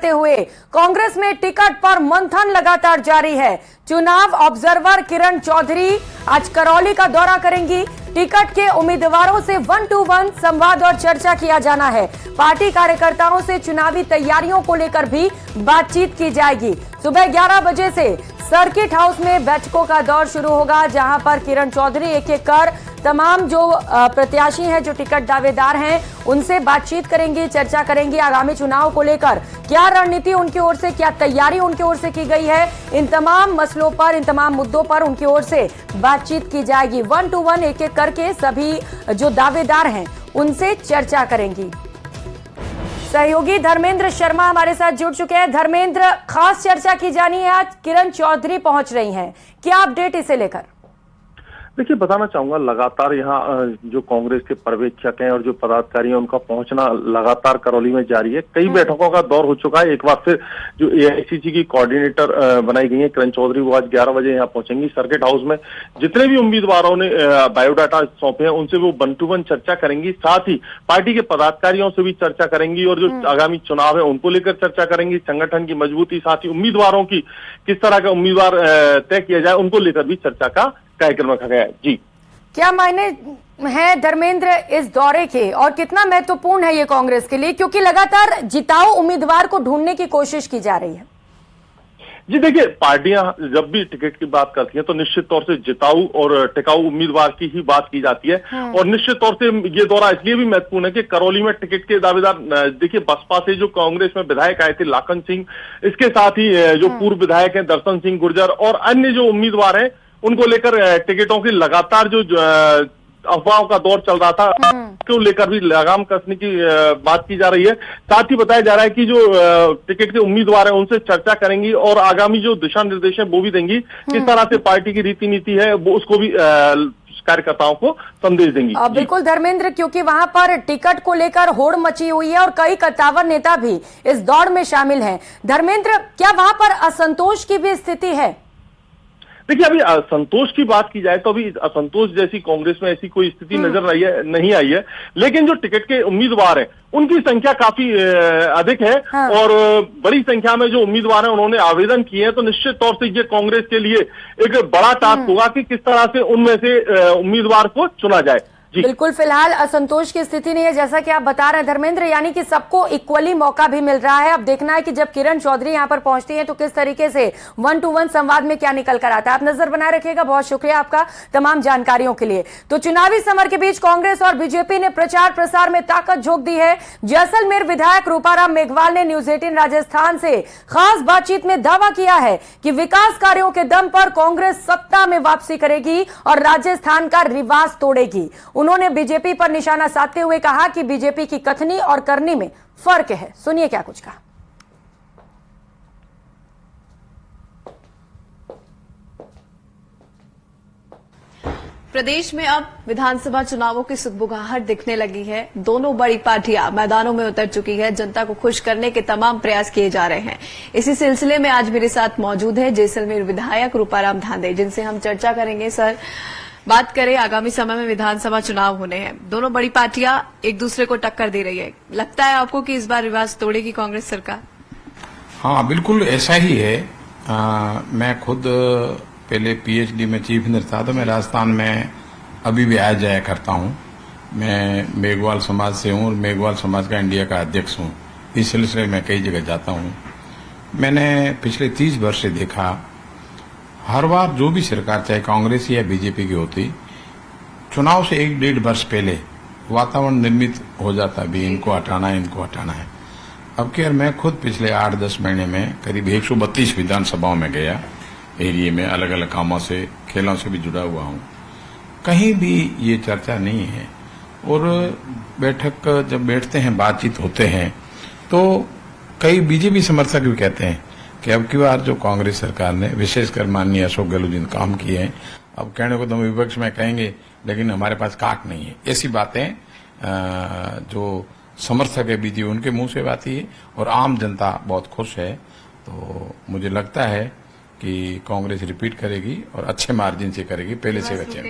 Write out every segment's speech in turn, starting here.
करते हुए कांग्रेस में टिकट पर मंथन लगातार जारी है। चुनाव ऑब्जर्वर किरण चौधरी आज करौली का दौरा करेंगी। टिकट के उम्मीदवारों से 1-to-1 संवाद और चर्चा किया जाना है। पार्टी कार्यकर्ताओं से चुनावी तैयारियों को लेकर भी बातचीत की जाएगी। सुबह 11 बजे से सर्किट हाउस में बैठकों का दौर शुरू होगा, जहां पर किरण चौधरी एक एक कर तमाम जो प्रत्याशी हैं, जो टिकट दावेदार हैं, उनसे बातचीत करेंगी, चर्चा करेंगी। आगामी चुनाव को लेकर क्या रणनीति उनकी ओर से, क्या तैयारी उनकी ओर से की गई है, इन तमाम मसलों पर, इन तमाम मुद्दों पर उनकी ओर से बातचीत की जाएगी। 1-to-1 एक एक करके सभी जो दावेदार हैं उनसे चर्चा करेंगी। सहयोगी धर्मेंद्र शर्मा हमारे साथ जुड़ चुके हैं। धर्मेंद्र, खास चर्चा की जानी है, आज किरण चौधरी पहुंच रही हैं, क्या अपडेट इसे लेकर? देखिए, बताना चाहूंगा, लगातार यहाँ जो कांग्रेस के पर्यवेक्षक हैं और जो पदाधिकारी हैं, उनका पहुंचना लगातार करौली में जारी है। कई बैठकों का दौर हो चुका है। एक बार फिर जो एआईसीसी की कोऑर्डिनेटर बनाई गई है किरण चौधरी, वो आज 11 बजे यहाँ पहुंचेंगी। सर्किट हाउस में जितने भी उम्मीदवारों ने बायोडाटा सौंपे हैं, उनसे वो 1-to-1 चर्चा करेंगी। साथ ही पार्टी के पदाधिकारियों से भी चर्चा करेंगी और जो आगामी चुनाव है उनको लेकर चर्चा करेंगी। संगठन की मजबूती, साथ ही उम्मीदवारों की किस तरह का उम्मीदवार तय किया जाए, उनको लेकर भी चर्चा का कार्यक्रम रखा गया है। जी, क्या मायने हैं धर्मेंद्र इस दौरे के और कितना महत्वपूर्ण है ये कांग्रेस के लिए, क्योंकि लगातार जिताऊ उम्मीदवार को ढूंढने की कोशिश की जा रही है? जी देखिए, पार्टियां जब भी टिकट की बात करती हैं तो निश्चित तौर से जिताऊ और टिकाऊ उम्मीदवार की ही बात की जाती है। और निश्चित तौर से ये दौरा इसलिए भी महत्वपूर्ण है कि करौली में टिकट के दावेदार, देखिए, बसपा से जो कांग्रेस में विधायक आए थे लाखन सिंह, इसके साथ ही जो पूर्व विधायक हैं दर्शन सिंह गुर्जर और अन्य जो उम्मीदवार हैं, उनको लेकर टिकटों की लगातार जो अफवाहों का दौर चल रहा था, को लेकर भी लगाम कसने की बात की जा रही है। साथ ही बताया जा रहा है कि जो टिकट के उम्मीदवार हैं उनसे चर्चा करेंगी और आगामी जो दिशा निर्देश है वो भी देंगी। किस तरह से पार्टी की रीति नीति है वो उसको भी कार्यकर्ताओं को संदेश देंगी। बिल्कुल धर्मेंद्र, क्योंकि वहां पर टिकट को लेकर होड़ मची हुई है और कई कद्दावर नेता भी इस दौड़ में शामिल हैं। धर्मेंद्र, क्या वहां पर असंतोष की भी स्थिति है? देखिए, अभी असंतोष की बात की जाए तो अभी असंतोष जैसी कांग्रेस में ऐसी कोई स्थिति नजर नहीं आई है। लेकिन जो टिकट के उम्मीदवार हैं उनकी संख्या काफी अधिक है। हाँ। और बड़ी संख्या में जो उम्मीदवार हैं उन्होंने आवेदन किए हैं, तो निश्चित तौर से ये कांग्रेस के लिए एक बड़ा टास्क होगा कि किस तरह से उनमें से उम्मीदवार को चुना जाए। बिल्कुल, फिलहाल असंतोष की स्थिति नहीं है, जैसा कि आप बता रहे हैं धर्मेंद्र, यानी कि सबको इक्वली मौका भी मिल रहा है। अब देखना है कि जब किरण चौधरी यहां पर पहुंचती हैं तो किस तरीके से 1-to-1 संवाद में क्या निकल कर आता है। आप नजर बनाए रखिएगा। बहुत शुक्रिया आपका तमाम जानकारियों के लिए। तो चुनावी समर के बीच कांग्रेस और बीजेपी ने प्रचार प्रसार में ताकत झोंक दी है। जैसलमेर विधायक रूपाराम मेघवाल ने न्यूज 18 राजस्थान से खास बातचीत में दावा किया है कि विकास कार्यों के दम पर कांग्रेस सत्ता में वापसी करेगी और राजस्थान का रिवाज तोड़ेगी। उन्होंने बीजेपी पर निशाना साधते हुए कहा कि बीजेपी की कथनी और करनी में फर्क है। सुनिए क्या कुछ कहा। प्रदेश में अब विधानसभा चुनावों की सुगबुगाहट दिखने लगी है। दोनों बड़ी पार्टियां मैदानों में उतर चुकी है। जनता को खुश करने के तमाम प्रयास किए जा रहे हैं। इसी सिलसिले में आज मेरे साथ मौजूद है जैसलमेर विधायक रूपाराम धांधे, जिनसे हम चर्चा करेंगे। सर, बात करें, आगामी समय में विधानसभा चुनाव होने हैं, दोनों बड़ी पार्टियां एक दूसरे को टक्कर दे रही है। लगता है आपको कि इस बार रिवाज तोड़ेगी कांग्रेस सरकार? हाँ, बिल्कुल ऐसा ही है। मैं खुद पहले पीएचडी में चीफ इंजीनियर था, तो मैं राजस्थान में अभी भी आया जाया करता हूँ। मैं मेघवाल समाज से हूँ और मेघवाल समाज का इंडिया का अध्यक्ष हूँ। इस सिलसिले में कई जगह जाता हूँ। मैंने पिछले 30 वर्ष से देखा, हर बार जो भी सरकार, चाहे कांग्रेस या बीजेपी की होती, चुनाव से 1-1.5 वर्ष पहले वातावरण निर्मित हो जाता, भी इनको हटाना है, इनको हटाना है। अब क्या, मैं खुद पिछले 8-10 महीने में करीब 132 विधानसभाओं में गया, एरिया में अलग अलग कामों से, खेलों से भी जुड़ा हुआ हूँ। कहीं भी ये चर्चा नहीं है। और बैठक जब बैठते हैं, बातचीत होते हैं, तो कई बीजेपी समर्थक भी कहते हैं कि अब की बार जो कांग्रेस सरकार ने, विशेषकर माननीय अशोक गहलोत जी ने काम किए हैं, अब कहने को तो विपक्ष में कहेंगे लेकिन हमारे पास काट नहीं है, ऐसी बातें जो समर्थक है बीजेपी उनके मुंह से आती है और आम जनता बहुत खुश है। तो मुझे लगता है कि कांग्रेस रिपीट करेगी और अच्छे मार्जिन से करेगी, पहले से अच्छे।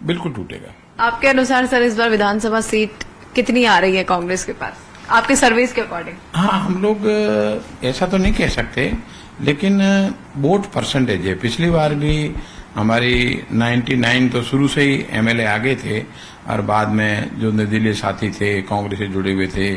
बिल्कुल टूटेगा। आपके अनुसार सर, इस बार विधानसभा सीट कितनी आ रही है कांग्रेस के पास? आपके सर्विस के अकॉर्डिंग? हाँ, हम लोग ऐसा तो नहीं कह सकते, लेकिन वोट परसेंटेज है। पिछली बार भी हमारी 99 तो शुरू से ही एमएलए आगे थे, और बाद में जो निर्दलीय साथी थे, कांग्रेस से जुड़े हुए थे,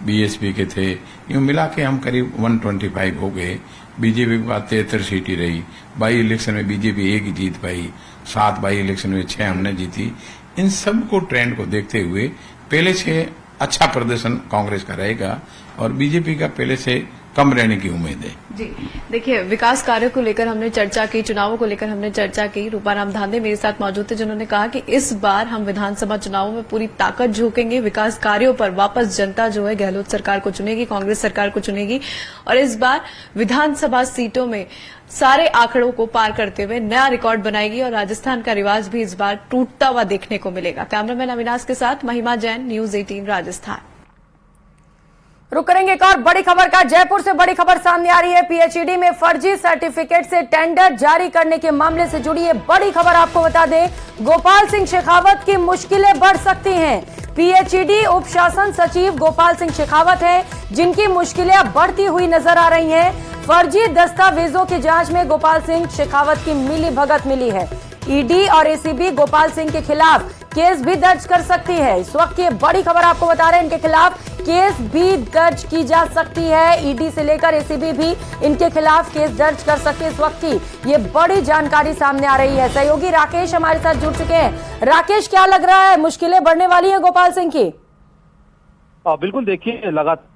बीएसपी के थे, यूं मिला के हम करीब 125 हो गए। बीजेपी के बाद 73 सीटें रही। बाई इलेक्शन में BJP 1 he Jeet pi, 7 by election में 6 हमने जीती। इन सब को ट्रेंड को देखते हुए पहले से अच्छा प्रदर्शन कांग्रेस का रहेगा और बीजेपी का पहले से कम रहने की उम्मीद है। जी देखिए, विकास कार्यों को लेकर हमने चर्चा की, चुनावों को लेकर हमने चर्चा की। रूपाराम धांधे मेरे साथ मौजूद थे, जिन्होंने कहा कि इस बार हम विधानसभा चुनावों में पूरी ताकत झोंकेंगे, विकास कार्यों पर वापस जनता जो है गहलोत सरकार को चुनेगी, कांग्रेस सरकार को चुनेगी, और इस बार विधानसभा सीटों में सारे आंकड़ों को पार करते हुए नया रिकॉर्ड बनाएगी और राजस्थान का रिवाज भी इस बार टूटता हुआ देखने को मिलेगा। कैमरामैन अविनाश के साथ महिमा जैन, न्यूज 18 राजस्थान। रुक करेंगे एक और बड़ी खबर का। जयपुर से बड़ी खबर सामने आ रही है। पीएचईडी में फर्जी सर्टिफिकेट से टेंडर जारी करने के मामले से जुड़ी है बड़ी खबर। आपको बता दें, गोपाल सिंह शेखावत की मुश्किलें बढ़ सकती हैं। पीएचईडी उप शासन सचिव गोपाल सिंह शेखावत हैं, जिनकी मुश्किलें अब बढ़ती हुई नजर आ रही हैं। फर्जी दस्तावेजों की जांच में गोपाल सिंह शेखावत की मिलीभगत मिली है। ईडी और एसीबी गोपाल सिंह के खिलाफ केस भी दर्ज कर सकती है। इस वक्त ये बड़ी खबर आपको बता रहे हैं, इनके खिलाफ केस भी दर्ज की जा सकती है। ईडी से लेकर एसीबी भी इनके खिलाफ केस दर्ज कर सकते हैं। इस वक्त की ये बड़ी जानकारी सामने आ रही है। सहयोगी राकेश हमारे साथ जुड़ चुके हैं। राकेश, क्या लग रहा है, मुश्किलें बढ़ने वाली है गोपाल सिंह की? बिल्कुल, देखिए, लगातार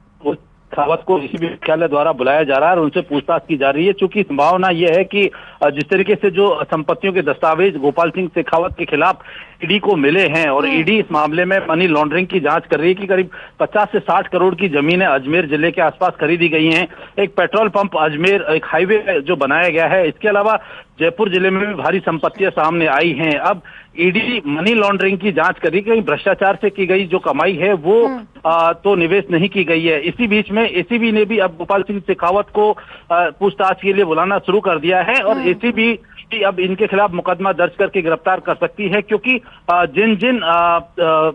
शेखावत को एसीबी मुख्यालय द्वारा बुलाया जा रहा है और उनसे पूछताछ की जा रही है। चूंकि संभावना यह है कि जिस तरीके से जो संपत्तियों के दस्तावेज गोपाल सिंह शेखावत के खिलाफ ईडी को मिले हैं और ईडी इस मामले में मनी लॉन्ड्रिंग की जांच कर रही है कि करीब 50 से 60 करोड़ की जमीनें अजमेर जिले के आसपास खरीदी गई हैं। एक पेट्रोल पंप अजमेर, एक हाईवे जो बनाया गया है, इसके अलावा जयपुर जिले में भी भारी संपत्तियां सामने आई हैं। अब ईडी मनी लॉन्ड्रिंग की जांच कर रही है, कहीं भ्रष्टाचार से की गई जो कमाई है वो तो निवेश नहीं की गई है। इसी बीच में एसीबी ने भी अब गोपाल सिंह शेखावत को पूछताछ के लिए बुलाना शुरू कर दिया है और एसीबी अब इनके खिलाफ मुकदमा दर्ज करके गिरफ्तार कर सकती है, क्योंकि जिन जिन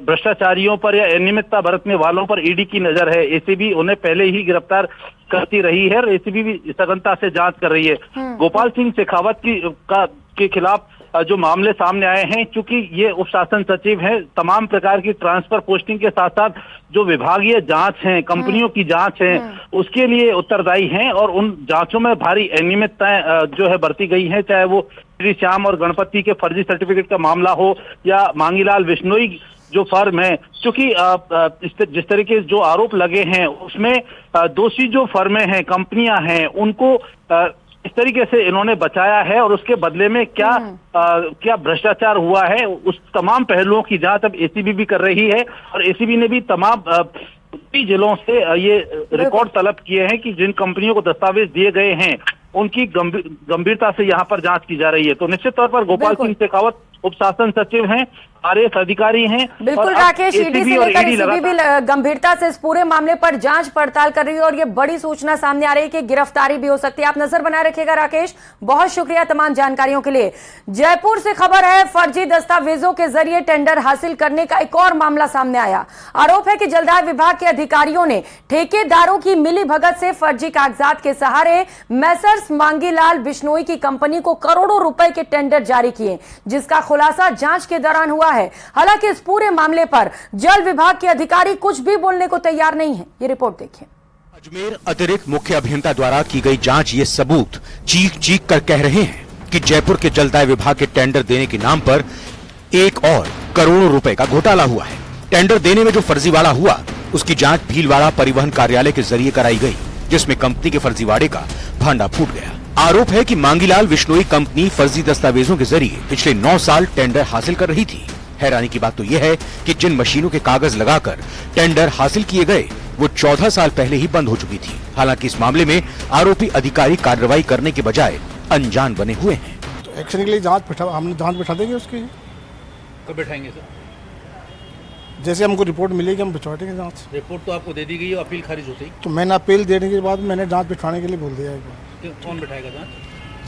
भ्रष्टाचारियों पर या अनियमितता बरतने वालों पर ईडी की नजर है, एसीबी उन्हें पहले ही गिरफ्तार करती रही है और एसीबी भी सघनता से जांच कर रही है। गोपाल सिंह शेखावत के खिलाफ जो मामले सामने आए हैं, क्योंकि ये उप शासन सचिव हैं, तमाम प्रकार की ट्रांसफर पोस्टिंग के साथ साथ जो विभागीय जांच है, कंपनियों की जांच है, उसके लिए उत्तरदायी हैं और उन जांचों में भारी अनियमितताएं जो है बरती गई हैं, चाहे वो श्री श्याम और गणपति के फर्जी सर्टिफिकेट का मामला हो या मांगीलाल बिश्नोई जो फर्म है। क्योंकि जिस तरीके से जो आरोप लगे हैं उसमें दोषी जो फर्में हैं, कंपनियां हैं, उनको इस तरीके से इन्होंने बचाया है और उसके बदले में क्या भ्रष्टाचार हुआ है, उस तमाम पहलुओं की जांच अब एसीबी भी कर रही है और एसीबी ने भी तमाम जिलों से ये रिकॉर्ड तलब किए हैं कि जिन कंपनियों को दस्तावेज दिए गए हैं उनकी गंभीरता से यहाँ पर जांच की जा रही है। तो निश्चित तौर पर गोपाल सिंह शेखावत उप शासन सचिव हैं, आरएएस अधिकारी हैं। बिल्कुल राकेश, ईडी से लेकर एसीबी भी गंभीरता से इस पूरे मामले पर जांच पड़ताल कर रही है और ये बड़ी सूचना सामने आ रही है कि गिरफ्तारी भी हो सकती है। आप नजर बनाए रखिएगा राकेश, बहुत शुक्रिया तमाम जानकारियों के लिए। जयपुर से खबर है, फर्जी दस्तावेजों के जरिए टेंडर हासिल करने का एक और मामला सामने आया। आरोप है कि जलदाय विभाग के अधिकारियों ने ठेकेदारों की मिलीभगत से फर्जी कागजात के सहारे मैसर्स मांगीलाल बिश्नोई की कंपनी को करोड़ों रुपए के टेंडर जारी किए, जिसका खुलासा जांच के दौरान हुआ है। हालांकि इस पूरे मामले पर जल विभाग के अधिकारी कुछ भी बोलने को तैयार नहीं है। ये रिपोर्ट देखिए। अजमेर अतिरिक्त मुख्य अभियंता द्वारा की गई जांच ये सबूत चीख चीख कर कह रहे हैं कि जयपुर के जलदाय विभाग के टेंडर देने के नाम पर एक और करोड़ों रुपए का घोटाला हुआ है। टेंडर देने में जो फर्जीवाड़ा हुआ उसकी जांच भीलवाड़ा परिवहन कार्यालय के जरिए कराई गई, जिसमें कंपनी के फर्जीवाड़े का भांडा फूट गया। आरोप है कि मांगीलाल बिश्नोई कंपनी फर्जी दस्तावेजों के जरिए पिछले 9 साल टेंडर हासिल कर रही थी। हैरानी की बात तो यह है कि जिन मशीनों के कागज लगाकर टेंडर हासिल किए गए वो 14 साल पहले ही बंद हो चुकी थी। हालांकि इस मामले में आरोपी अधिकारी कार्रवाई करने के बजाय अनजान बने हुए हैं। तो एक्शन के लिए हमने जांच बिठा देंगे उसकी। कब बैठाएंगे सर? जैसे हमको रिपोर्ट मिलेगी हम बिठवा देंगे जांच। रिपोर्ट तो आपको दे दी गई है, अपील खारिज होती। तो मैंने अपील देने के बाद मैंने जांच बिठाने के लिए बोल दिया है। कौन बैठाएगा जांच?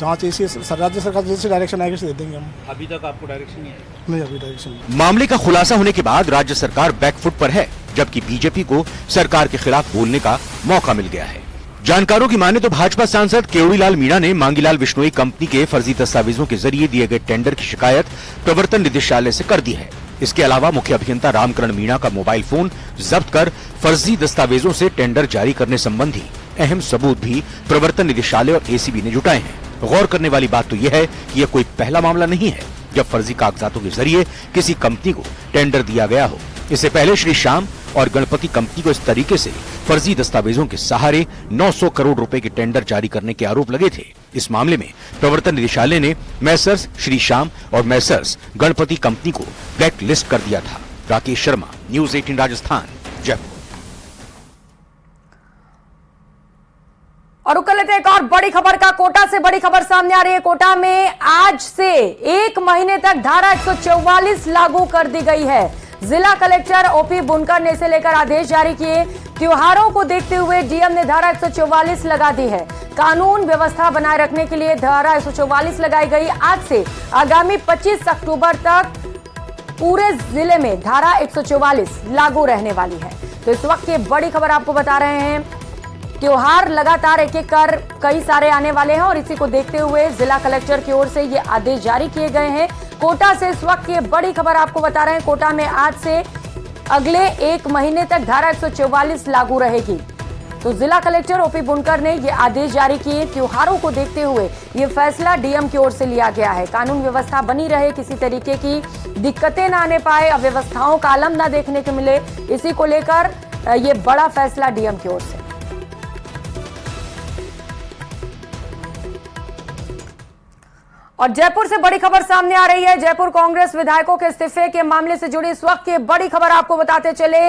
जांच ऐसी राज्य सरकार जैसे डायरेक्शन आएगी दे देंगे हम। अभी तक आपको डायरेक्शन नहीं है? नहीं, अभी डायरेक्शन नहीं। मामले का खुलासा होने के बाद राज्य सरकार बैकफुट पर है। जबकि बीजेपी को सरकार के खिलाफ बोलने का मौका मिल गया है। जानकारों की माने तो भाजपा सांसद केवड़ीलाल मीणा ने मांगीलाल बिश्नोई कंपनी के फर्जी दस्तावेजों के जरिए दिए गए टेंडर की शिकायत प्रवर्तन निदेशालय से कर दी है। इसके अलावा मुख्य अभियंता रामकरण मीणा का मोबाइल फोन जब्त कर फर्जी दस्तावेजों से टेंडर जारी करने संबंधी अहम सबूत भी प्रवर्तन निदेशालय और एसीबी ने जुटाए हैं। गौर करने वाली बात तो यह है कि यह कोई पहला मामला नहीं है जब फर्जी कागजातों के जरिए किसी कंपनी को टेंडर दिया गया हो। इससे पहले श्री श्याम और गणपति कंपनी को इस तरीके से फर्जी दस्तावेजों के सहारे 900 करोड़ रुपए के टेंडर जारी करने के आरोप लगे थे। इस मामले में प्रवर्तन निदेशालय ने मैसर्स श्री श्याम और मैसर्स गणपति कंपनी को ब्लैक लिस्ट कर दिया था। राकेश शर्मा, न्यूज 18 राजस्थान, जयपुर। और रुक लेते हैं एक और बड़ी खबर का। कोटा से बड़ी खबर सामने आ रही है। कोटा में आज से 1 महीने तक धारा 144 लागू कर दी गई है। जिला कलेक्टर ओपी बुनकर ने इसे लेकर आदेश जारी किए। त्योहारों को देखते हुए डीएम ने धारा 144 लगा दी है। कानून व्यवस्था बनाए रखने के लिए धारा 144 लगाई गई। आज से आगामी 25 अक्टूबर तक पूरे जिले में धारा 144 लागू रहने वाली है। तो इस वक्त ये बड़ी खबर आपको बता रहे हैं। त्योहार लगातार एक एक कर कई सारे आने वाले हैं और इसी को देखते हुए जिला कलेक्टर की ओर से ये आदेश जारी किए गए हैं। कोटा से इस वक्त ये बड़ी खबर आपको बता रहे हैं। कोटा में आज से अगले 1 महीने तक धारा 144 लागू रहेगी। तो जिला कलेक्टर ओपी बुनकर ने ये आदेश जारी किए। त्योहारों को देखते हुए ये फैसला डीएम की ओर से लिया गया है। कानून व्यवस्था बनी रहे, किसी तरीके की दिक्कतें ना आने पाए, अव्यवस्थाओं का आलम ना देखने को मिले, इसी को लेकर ये बड़ा फैसला डीएम की ओर से। और जयपुर से बड़ी खबर सामने आ रही है। जयपुर कांग्रेस विधायकों के इस्तीफे के मामले से जुड़ी इस वक्त की बड़ी खबर आपको बताते चले।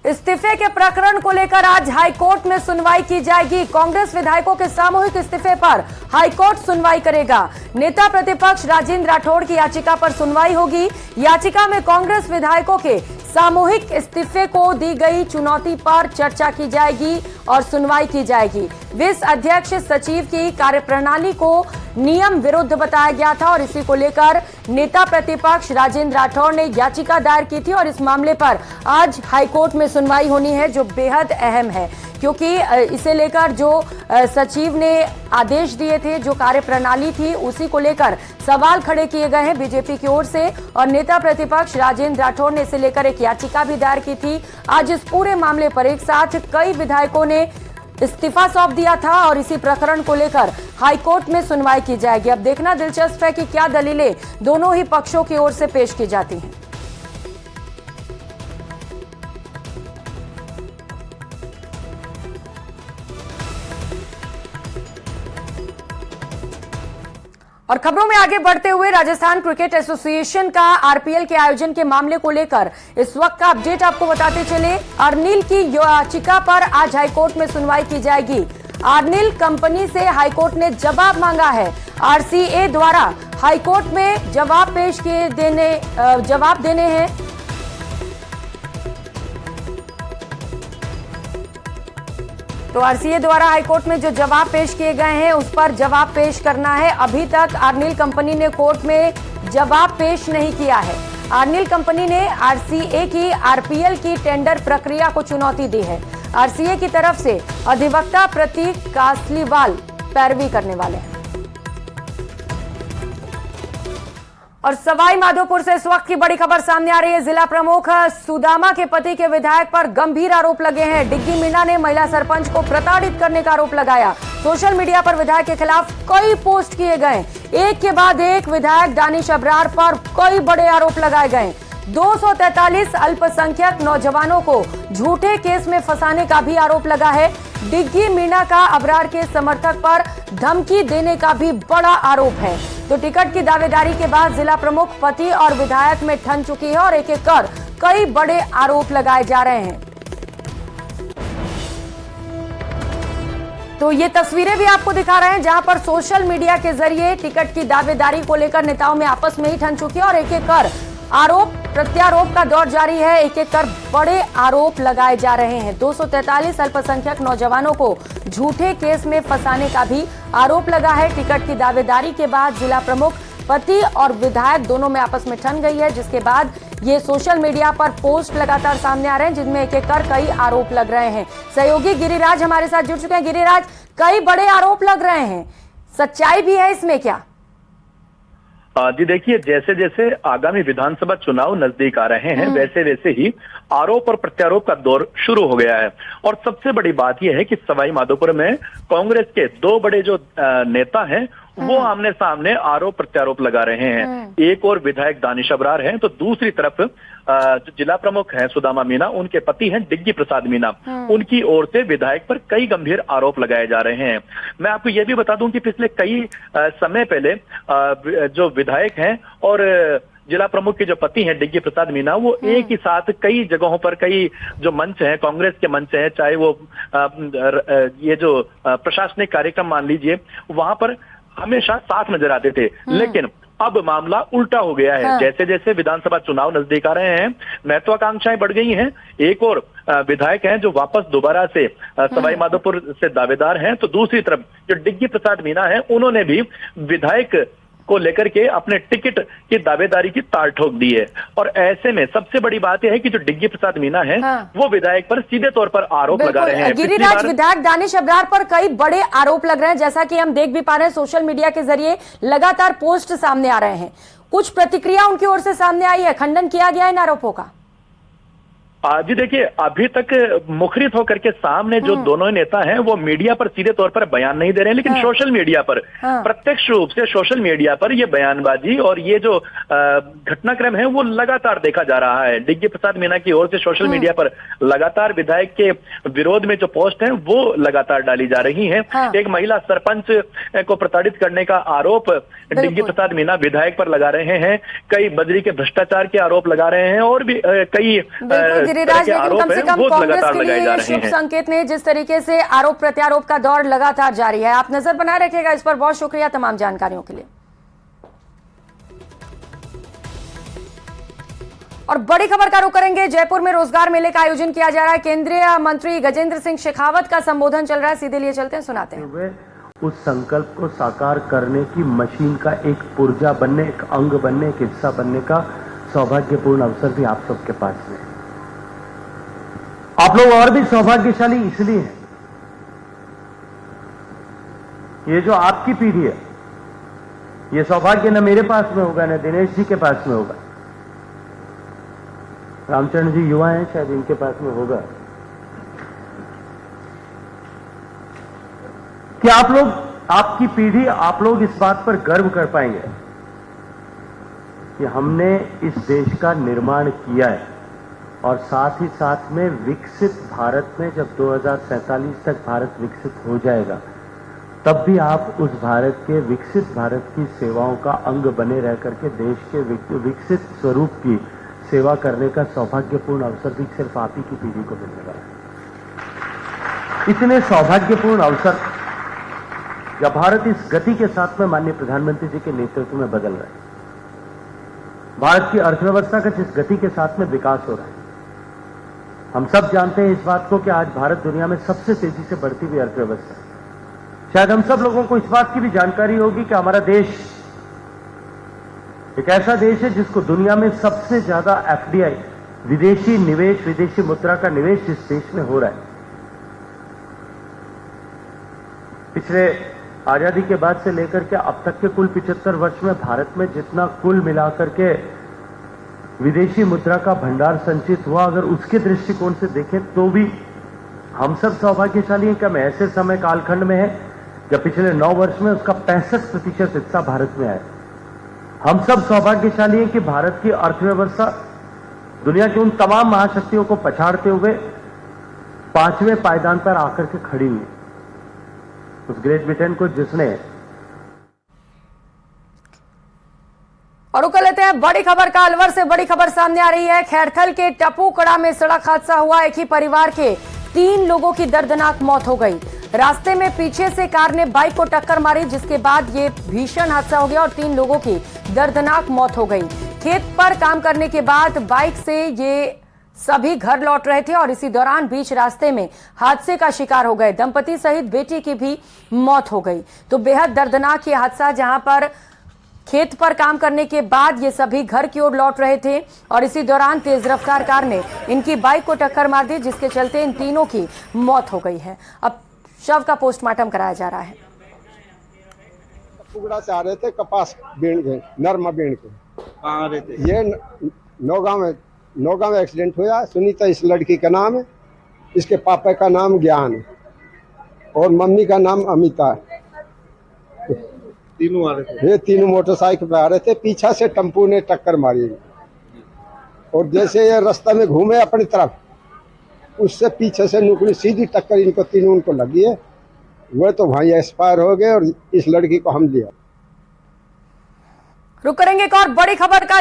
इस्तीफे के प्रकरण को लेकर आज हाईकोर्ट में सुनवाई की जाएगी। कांग्रेस विधायकों के सामूहिक इस्तीफे पर हाईकोर्ट सुनवाई करेगा। नेता प्रतिपक्ष राजेंद्र राठौड़ की याचिका पर सुनवाई होगी। याचिका में कांग्रेस विधायकों के सामूहिक इस्तीफे को दी गई चुनौती पर चर्चा की जाएगी और सुनवाई की जाएगी। विस अध्यक्ष सचिव की कार्यप्रणाली को नियम विरुद्ध बताया गया था और इसी को लेकर नेता प्रतिपक्ष राजेंद्र राठौड़ ने याचिका दायर की थी और इस मामले पर आज हाईकोर्ट में सुनवाई होनी है, जो बेहद अहम है क्योंकि इसे लेकर जो सचिव ने आदेश दिए थे, जो कार्यप्रणाली थी, उसी को लेकर सवाल खड़े किए गए हैं बीजेपी की ओर से और नेता प्रतिपक्ष राजेंद्र राठौड़ ने इसे लेकर एक याचिका भी दायर की थी। आज इस पूरे मामले पर एक साथ कई विधायकों ने इस्तीफा सौंप दिया था और इसी प्रकरण को लेकर हाईकोर्ट में सुनवाई की जाएगी। अब देखना दिलचस्प है कि क्या दलीलें दोनों ही पक्षों की ओर से पेश की जाती हैं। और खबरों में आगे बढ़ते हुए राजस्थान क्रिकेट एसोसिएशन का आरपीएल के आयोजन के मामले को लेकर इस वक्त का अपडेट आपको बताते चले। अर्निल की याचिका पर आज हाईकोर्ट में सुनवाई की जाएगी। अर्निल कंपनी से हाईकोर्ट ने जवाब मांगा है। आरसीए द्वारा हाईकोर्ट में जवाब देने हैं। तो आरसीए द्वारा हाईकोर्ट में जो जवाब पेश किए गए हैं उस पर जवाब पेश करना है। अभी तक अर्निल कंपनी ने कोर्ट में जवाब पेश नहीं किया है। अर्निल कंपनी ने आरसीए की आरपीएल की टेंडर प्रक्रिया को चुनौती दी है। आरसीए की तरफ से अधिवक्ता प्रतीक कासलीवाल पैरवी करने वाले हैं। और सवाई माधोपुर से इस वक्त की बड़ी खबर सामने आ रही है। जिला प्रमुख सुदामा के पति के विधायक पर गंभीर आरोप लगे हैं। डिग्गी मीणा ने महिला सरपंच को प्रताड़ित करने का आरोप लगाया। सोशल मीडिया पर विधायक के खिलाफ कई पोस्ट किए गए। एक के बाद एक विधायक दानिश अब्रार पर कई बड़े आरोप लगाए गए। 243 अल्पसंख्यक नौजवानों को झूठे केस में फंसाने का भी आरोप लगा है। डिग्गी मीणा का अब्रार के समर्थक पर धमकी देने का भी बड़ा आरोप है। तो टिकट की दावेदारी के बाद जिला प्रमुख पति और विधायक में ठन चुकी है और एक एक कर कई बड़े आरोप लगाए जा रहे हैं। तो ये तस्वीरें भी आपको दिखा रहे हैं जहां पर सोशल मीडिया के जरिए टिकट की दावेदारी को लेकर नेताओं में आपस में ही ठन चुकी है और एक एक कर आरोप प्रत्यारोप का दौर जारी है। एक एक कर बड़े आरोप लगाए जा रहे हैं। 243 अल्पसंख्यक नौजवानों को झूठे केस में फंसाने का भी आरोप लगा है। टिकट की दावेदारी के बाद जिला प्रमुख पति और विधायक दोनों में आपस में ठन गई है, जिसके बाद ये सोशल मीडिया पर पोस्ट लगातार सामने आ रहे हैं जिनमें एक एक कर कई आरोप लग रहे हैं। सहयोगी गिरिराज हमारे साथ जुड़ चुके हैं। गिरिराज, कई बड़े आरोप लग रहे हैं, सच्चाई भी है इसमें क्या? जी देखिए, जैसे जैसे आगामी विधानसभा चुनाव नजदीक आ रहे हैं वैसे वैसे ही आरोप और प्रत्यारोप का दौर शुरू हो गया है। और सबसे बड़ी बात यह है कि सवाई माधोपुर में कांग्रेस के दो बड़े जो नेता हैं वो आमने सामने आरोप प्रत्यारोप लगा रहे हैं। एक और विधायक दानिश अबरार हैं, तो दूसरी तरफ जो जिला प्रमुख हैं सुदामा मीना, उनके पति हैं डिग्गी प्रसाद मीना, उनकी ओर से विधायक पर कई गंभीर आरोप लगाए जा रहे हैं। मैं आपको यह भी बता दूं कि पिछले कई समय पहले जो विधायक हैं और जिला प्रमुख के जो पति हैं डिग्गी प्रसाद मीना, वो एक ही साथ कई जगहों पर, कई जो मंच हैं, कांग्रेस के मंच हैं, चाहे वो ये जो प्रशासनिक कार्यक्रम मान लीजिए, वहां पर हमेशा साथ नजर आते थे। लेकिन अब मामला उल्टा हो गया है। जैसे जैसे विधानसभा चुनाव नजदीक आ रहे हैं, महत्वाकांक्षाएं बढ़ गई हैं। एक और विधायक हैं जो वापस दोबारा से सवाई माधोपुर से दावेदार हैं, तो दूसरी तरफ जो डिग्गी प्रसाद मीना है, उन्होंने भी विधायक को लेकर के अपने टिकट की दावेदारी की ताल ठोक दी है। और ऐसे में सबसे बड़ी बात यह है कि जो डिग्गी प्रसाद मीना है वो विधायक पर सीधे तौर पर आरोप लगा रहे हैं। गिरिराज, विधायक दानिश अबरार पर कई बड़े आरोप लग रहे हैं, जैसा कि हम देख भी पा रहे हैं सोशल मीडिया के जरिए लगातार पोस्ट सामने आ रहे हैं। कुछ प्रतिक्रिया उनकी ओर से सामने आई है, खंडन किया गया इन आरोपों का? जी देखिए, अभी तक मुखरित होकर के सामने जो दोनों नेता हैं वो मीडिया पर सीधे तौर पर बयान नहीं दे रहे हैं, लेकिन सोशल मीडिया पर प्रत्यक्ष रूप से सोशल मीडिया पर ये बयानबाजी और ये जो घटनाक्रम है वो लगातार देखा जा रहा है। डिग्गी प्रसाद मीना की ओर से सोशल मीडिया पर लगातार विधायक के विरोध में जो पोस्ट हैं वो लगातार डाली जा रही हैं। एक महिला सरपंच को प्रताड़ित करने का आरोप डिग्गी प्रसाद मीना विधायक पर लगा रहे हैं, कई बद्री के भ्रष्टाचार के आरोप लगा रहे हैं, और भी कई गिरिराज, लेकिन कम से कम कांग्रेस के लिए ये शुभ संकेत नहीं, जिस तरीके से आरोप प्रत्यारोप का दौर लगातार जारी है। आप नजर बनाए रखिएगा इस पर। बहुत शुक्रिया तमाम जानकारियों के लिए। और बड़ी खबर का रुख करेंगे। जयपुर में रोजगार मेले का आयोजन किया जा रहा है। केंद्रीय मंत्री गजेंद्र सिंह शेखावत का संबोधन चल रहा है, सीधे लिए चलते हैं, सुनाते हैं। उस संकल्प को साकार करने की मशीन का एक पुर्जा बनने, एक अंग बनने, एक हिस्सा बनने का सौभाग्यपूर्ण अवसर भी आप सबके पास है। आप लोग और भी सौभाग्यशाली इसलिए हैं, ये जो आपकी पीढ़ी है, ये सौभाग्य न मेरे पास में होगा न दिनेश जी के पास में होगा। रामचरण जी युवा हैं, शायद इनके पास में होगा कि आप लोग, आपकी पीढ़ी, आप लोग इस बात पर गर्व कर पाएंगे कि हमने इस देश का निर्माण किया है। और साथ ही साथ में विकसित भारत में जब 2047 तक भारत विकसित हो जाएगा, तब भी आप उस भारत के, विकसित भारत की सेवाओं का अंग बने रह करके देश के विकसित स्वरूप की सेवा करने का सौभाग्यपूर्ण अवसर भी सिर्फ आप ही की पीढ़ी को मिलने वाला है। इतने सौभाग्यपूर्ण अवसर जब भारत इस गति के साथ में माननीय प्रधानमंत्री जी के नेतृत्व में बदल रहा है, भारत की अर्थव्यवस्था का जिस गति के साथ में विकास हो रहा है, हम सब जानते हैं इस बात को कि आज भारत दुनिया में सबसे तेजी से बढ़ती हुई अर्थव्यवस्था है। शायद हम सब लोगों को इस बात की भी जानकारी होगी कि हमारा देश एक ऐसा देश है जिसको दुनिया में सबसे ज्यादा एफडीआई, विदेशी निवेश, विदेशी मुद्रा का निवेश जिस देश में हो रहा है। पिछले आजादी के बाद से लेकर के अब तक के कुल 75 वर्ष में भारत में जितना कुल मिलाकर के विदेशी मुद्रा का भंडार संचित हुआ, अगर उसके दृष्टिकोण से देखें तो भी हम सब सौभाग्यशाली हैं कि हम ऐसे समय कालखंड में हैं जब पिछले 9 वर्ष में उसका 65% हिस्सा भारत में आया। हम सब सौभाग्यशाली हैं कि भारत की अर्थव्यवस्था दुनिया की उन तमाम महाशक्तियों को पछाड़ते हुए 5वें पायदान पर आकर के खड़ी हुई। उस ग्रेट ब्रिटेन को जिसने, और रुक लेते हैं बड़ी खबर का। अलवर से बड़ी खबर सामने आ रही है। खैरथल के टपूकड़ा में सड़क हादसा हुआ। एक ही परिवार के 3 लोगों की दर्दनाक मौत हो गई। रास्ते में पीछे से कार ने बाइक को टक्कर मारी, जिसके बाद ये भीषण हादसा हो गया और 3 लोगों की दर्दनाक मौत हो गई। खेत पर काम करने के बाद बाइक से ये सभी घर लौट रहे थे और इसी दौरान बीच रास्ते में हादसे का शिकार हो गए। दंपति सहित बेटी की भी मौत हो गई। तो बेहद दर्दनाक ये हादसा, जहां पर खेत पर काम करने के बाद ये सभी घर की ओर लौट रहे थे और इसी दौरान तेज रफ्तार कार ने इनकी बाइक को टक्कर मार दी, जिसके चलते इन तीनों की मौत हो गई है। अब शव का पोस्टमार्टम कराया जा रहा है। टुकड़ा से आ रहे थे कपास बीण के, नरमा बीण के। कहाँ आ रहे थे? ये नौगांव में एक्सीडेंट हुआ। सुनीता इस लड़की का नाम है, इसके पापा का नाम ज्ञान है और मम्मी का नाम अमिता है। तीनों आ रहे थे? ये तीनों मोटरसाइकिल पे आ रहे थे, पीछा से टेम्पू ने टक्कर मारी और जैसे ये रास्ता में घूमे अपनी तरफ, उससे पीछे से नुकड़ी सीधी टक्कर इनको तीनों को लगी है। वो तो वहीं एक्सपायर हो गए और इस लड़की को हम लिया। रुक करेंगे एक और बड़ी खबर का।